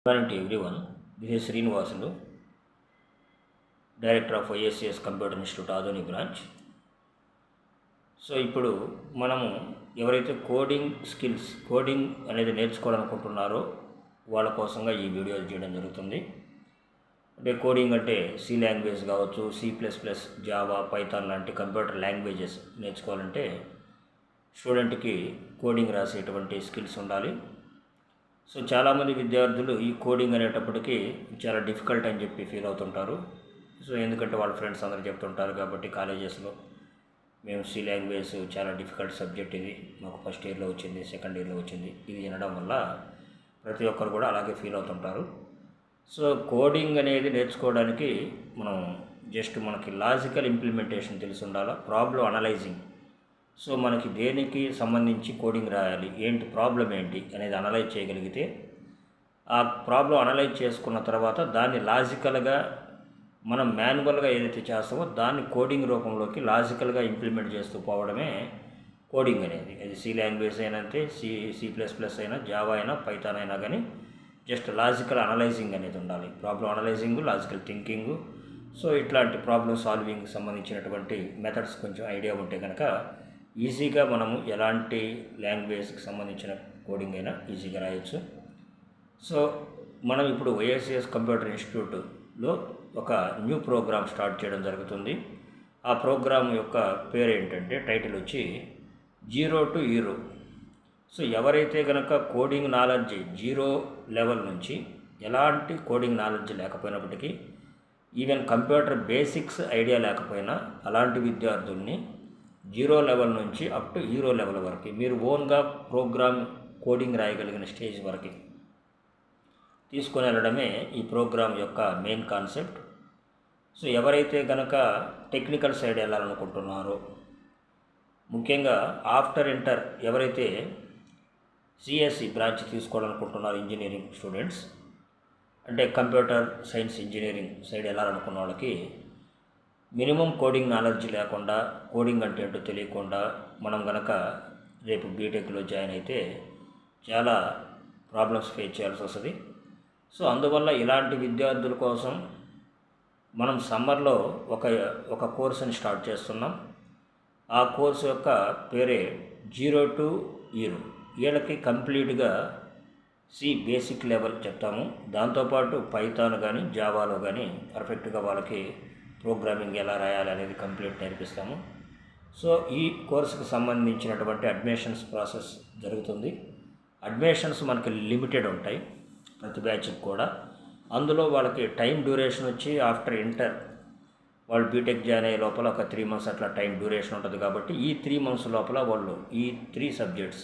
Good morning to everyone. This is Srinivasulu, Director of ISCS Computer Institute Adoni branch. So ఇప్పుడు మనము ఎవరైతే coding అనేది నేర్చుకోవాలనుకుంటున్నారో వాళ్ళ కోసంగా ఈ వీడియో చేయడం జరుగుతుంది. అంటే కోడింగ్ అంటే సి లాంగ్వేజ్ కావచ్చు, C++, జావా, పైథాన్ లాంటి కంప్యూటర్ లాంగ్వేజెస్ నేర్చుకోవాలంటే స్టూడెంట్కి కోడింగ్ రాసేటువంటి స్కిల్స్ ఉండాలి. సో చాలామంది విద్యార్థులు ఈ కోడింగ్ అనేటప్పటికీ చాలా డిఫికల్ట్ అని చెప్పి ఫీల్ అవుతుంటారు. సో ఎందుకంటే వాళ్ళ ఫ్రెండ్స్ అందరూ చెప్తుంటారు కాబట్టి కాలేజెస్లో మేము సి లాంగ్వేజ్ చాలా డిఫికల్ట్ సబ్జెక్ట్, ఇది మాకు ఫస్ట్ ఇయర్లో వచ్చింది, సెకండ్ ఇయర్లో వచ్చింది, ఇది వినడం వల్ల ప్రతి ఒక్కరు కూడా అలాగే ఫీల్ అవుతుంటారు. సో కోడింగ్ అనేది నేర్చుకోవడానికి మనం మనకి లాజికల్ ఇంప్లిమెంటేషన్ తెలిసి ఉండాలి, ప్రాబ్లం అనలైజింగ్. సో మనకి దేనికి సంబంధించి కోడింగ్ రాయాలి, ఏంటి ప్రాబ్లం ఏంటి అనేది అనలైజ్ చేయగలిగితే, ఆ ప్రాబ్లం అనలైజ్ చేసుకున్న తర్వాత దాన్ని లాజికల్గా మనం మాన్యువల్గా ఏదైతే చేస్తామో దాన్ని కోడింగ్ రూపంలోకి లాజికల్గా ఇంప్లిమెంట్ చేస్తూ పోవడమే కోడింగ్ అనేది. అది సి లాంగ్వేజ్ అయినా అంతే, C++ అయినా, జావా అయినా, పైథాన్ అయినా కానీ జస్ట్ లాజికల్ అనలైజింగ్ అనేది ఉండాలి. Problem analysing, logical thinking. So ఇట్లాంటి ప్రాబ్లం సాల్వింగ్ సంబంధించినటువంటి మెథడ్స్ కొంచెం ఐడియా ఉంటే కనుక ఈజీగా మనము ఎలాంటి లాంగ్వేజ్కి సంబంధించిన కోడింగ్ అయినా ఈజీగా రాయొచ్చు. సో మనం ఇప్పుడు ISCS కంప్యూటర్ ఇన్స్టిట్యూట్లో ఒక న్యూ ప్రోగ్రామ్ స్టార్ట్ చేయడం జరుగుతుంది. ఆ ప్రోగ్రామ్ యొక్క పేరు ఏంటంటే, టైటిల్ వచ్చి 0 to Hero. సో ఎవరైతే కనుక కోడింగ్ నాలెడ్జ్ 0 లెవెల్ నుంచి ఎలాంటి కోడింగ్ నాలెడ్జ్ లేకపోయినప్పటికీ, ఈవెన్ కంప్యూటర్ బేసిక్స్ ఐడియా లేకపోయినా అలాంటి విద్యార్థుల్ని 0 లెవెల్ నుంచి అప్ టు హీరో లెవెల్ వరకు మీరు ఓన్గా ప్రోగ్రామ్ కోడింగ్ రాయగలిగిన స్టేజ్ వరకు తీసుకొని వెళ్ళడమే ఈ ప్రోగ్రామ్ యొక్క మెయిన్ కాన్సెప్ట్. సో ఎవరైతే కనుక టెక్నికల్ సైడ్ వెళ్ళాలనుకుంటున్నారో, ముఖ్యంగా ఆఫ్టర్ ఇంటర్ ఎవరైతే CSE బ్రాంచ్ తీసుకోవాలనుకుంటున్నారో ఇంజనీరింగ్ స్టూడెంట్స్, అంటే కంప్యూటర్ సైన్స్ ఇంజనీరింగ్ సైడ్ వెళ్ళాలనుకున్న వాళ్ళకి మినిమం కోడింగ్ నాలెడ్జ్ లేకుండా, కోడింగ్ అంటే ఏంటో తెలియకుండా మనం కనుక రేపు బీటెక్లో జాయిన్ అయితే చాలా ప్రాబ్లమ్స్ ఫేస్ చేయాల్సి వస్తుంది. సో అందువల్ల ఇలాంటి విద్యార్థుల కోసం మనం సమ్మర్లో ఒక కోర్సుని స్టార్ట్ చేస్తున్నాం. ఆ కోర్సు యొక్క పేరే 0 to Hero. వీళ్ళకి కంప్లీట్గా సి బేసిక్ లెవెల్ చెప్తాము. దాంతోపాటు పైథాన్ కానీ, జావాలో కానీ పర్ఫెక్ట్గా వాళ్ళకి ప్రోగ్రామింగ్ ఎలా రాయాలి అనేది కంప్లీట్ నేర్పిస్తాము. సో ఈ కోర్సుకు సంబంధించినటువంటి అడ్మిషన్స్ ప్రాసెస్ జరుగుతుంది. అడ్మిషన్స్ మనకి లిమిటెడ్ ఉంటాయి ప్రతి బ్యాచ్కి కూడా. అందులో వాళ్ళకి టైం డ్యూరేషన్ వచ్చి ఆఫ్టర్ ఇంటర్ వాళ్ళు బీటెక్ జాయిన్ అయ్యే లోపల ఒక 3 months అట్లా టైం డ్యూరేషన్ ఉంటుంది. కాబట్టి ఈ 3 months లోపల వాళ్ళు ఈ 3 సబ్జెక్ట్స్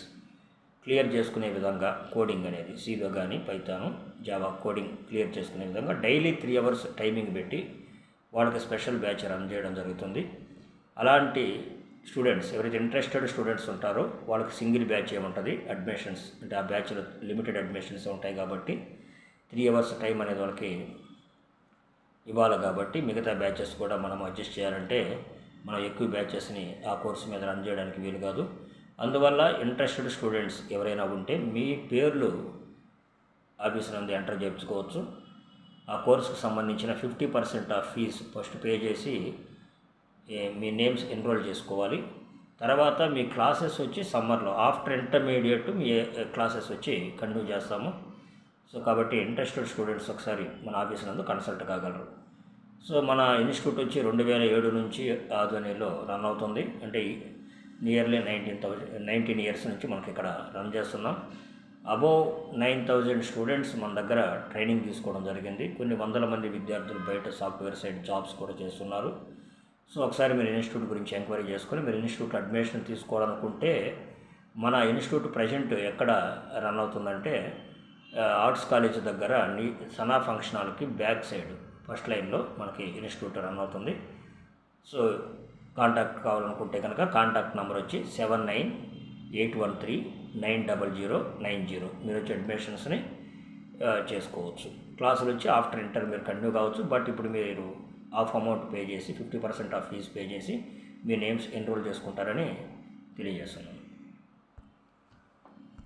క్లియర్ చేసుకునే విధంగా కోడింగ్ అనేది సిలో కానీ, పైథాను, జావా కోడింగ్ క్లియర్ చేసుకునే విధంగా డైలీ 3 hours టైమింగ్ పెట్టి వాళ్ళకి స్పెషల్ బ్యాచ్ రన్ చేయడం జరుగుతుంది. అలాంటి స్టూడెంట్స్ ఎవరైతే ఇంట్రెస్టెడ్ స్టూడెంట్స్ ఉంటారో వాళ్ళకి సింగిల్ బ్యాచ్ ఏముంటుంది, అడ్మిషన్స్ అంటే ఆ బ్యాచ్లో లిమిటెడ్ అడ్మిషన్స్ ఉంటాయి కాబట్టి 3 hours టైం అనేది వాళ్ళకి ఇవ్వాలి. కాబట్టి మిగతా బ్యాచెస్ కూడా మనం అడ్జస్ట్ చేయాలంటే మనం ఎక్కువ బ్యాచెస్ని ఆ కోర్సు మీద రన్ చేయడానికి వీలు కాదు. అందువల్ల ఇంట్రెస్టెడ్ స్టూడెంట్స్ ఎవరైనా ఉంటే మీ పేర్లు ఆఫీస్ నుండి ఎంటర్ చేయించుకోవచ్చు. ఆ కోర్సుకు సంబంధించిన 50% ఆఫ్ ఫీజు ఫస్ట్ పే చేసి మీ నేమ్స్ ఎన్రోల్ చేసుకోవాలి. తర్వాత మీ క్లాసెస్ వచ్చి సమ్మర్లో ఆఫ్టర్ ఇంటర్మీడియట్ మీ క్లాసెస్ వచ్చి కంటిన్యూ చేస్తాము. సో కాబట్టి ఇంట్రెస్టెడ్ స్టూడెంట్స్ ఒకసారి మన ఆఫీస్ నందు కన్సల్ట్ కాగలరు. సో మన ఇన్స్టిట్యూట్ వచ్చి 2007 నుంచి ఆధ్వర్యంలో రన్ అవుతుంది. అంటే నియర్లీ 19 years నుంచి మనకి ఇక్కడ రన్ చేస్తున్నాం. అబోవ్ 9,000 స్టూడెంట్స్ మన దగ్గర ట్రైనింగ్ తీసుకోవడం జరిగింది. కొన్ని వందల మంది విద్యార్థులు బయట సాఫ్ట్వేర్ సైడ్ జాబ్స్ కూడా చేస్తున్నారు. సో ఒకసారి మీరు ఇన్స్టిట్యూట్ గురించి ఎంక్వైరీ చేసుకొని మీరు ఇన్స్టిట్యూట్ అడ్మిషన్ తీసుకోవాలనుకుంటే, మన ఇన్స్టిట్యూట్ ప్రజెంట్ ఎక్కడ రన్ అవుతుందంటే ఆర్ట్స్ కాలేజ్ దగ్గర సనా ఫంక్షన్ హాల్కి బ్యాక్ సైడ్ ఫస్ట్ లైన్లో మనకి ఇన్స్టిట్యూట్ రన్ అవుతుంది. సో కాంటాక్ట్ కావాలనుకుంటే కనుక కాంటాక్ట్ నెంబర్ వచ్చి 7981390090. మీరు వచ్చి అడ్మిషన్స్ని చేసుకోవచ్చు. క్లాసులు వచ్చి ఆఫ్టర్ ఇంటర్ మీరు కంటిన్యూ కావచ్చు. బట్ ఇప్పుడు మీరు హాఫ్ అమౌంట్ పే చేసి 50% ఆఫ్ ఫీజు పే చేసి మీ నేమ్స్ ఎన్రోల్ చేసుకుంటారని తెలియజేస్తున్నాను.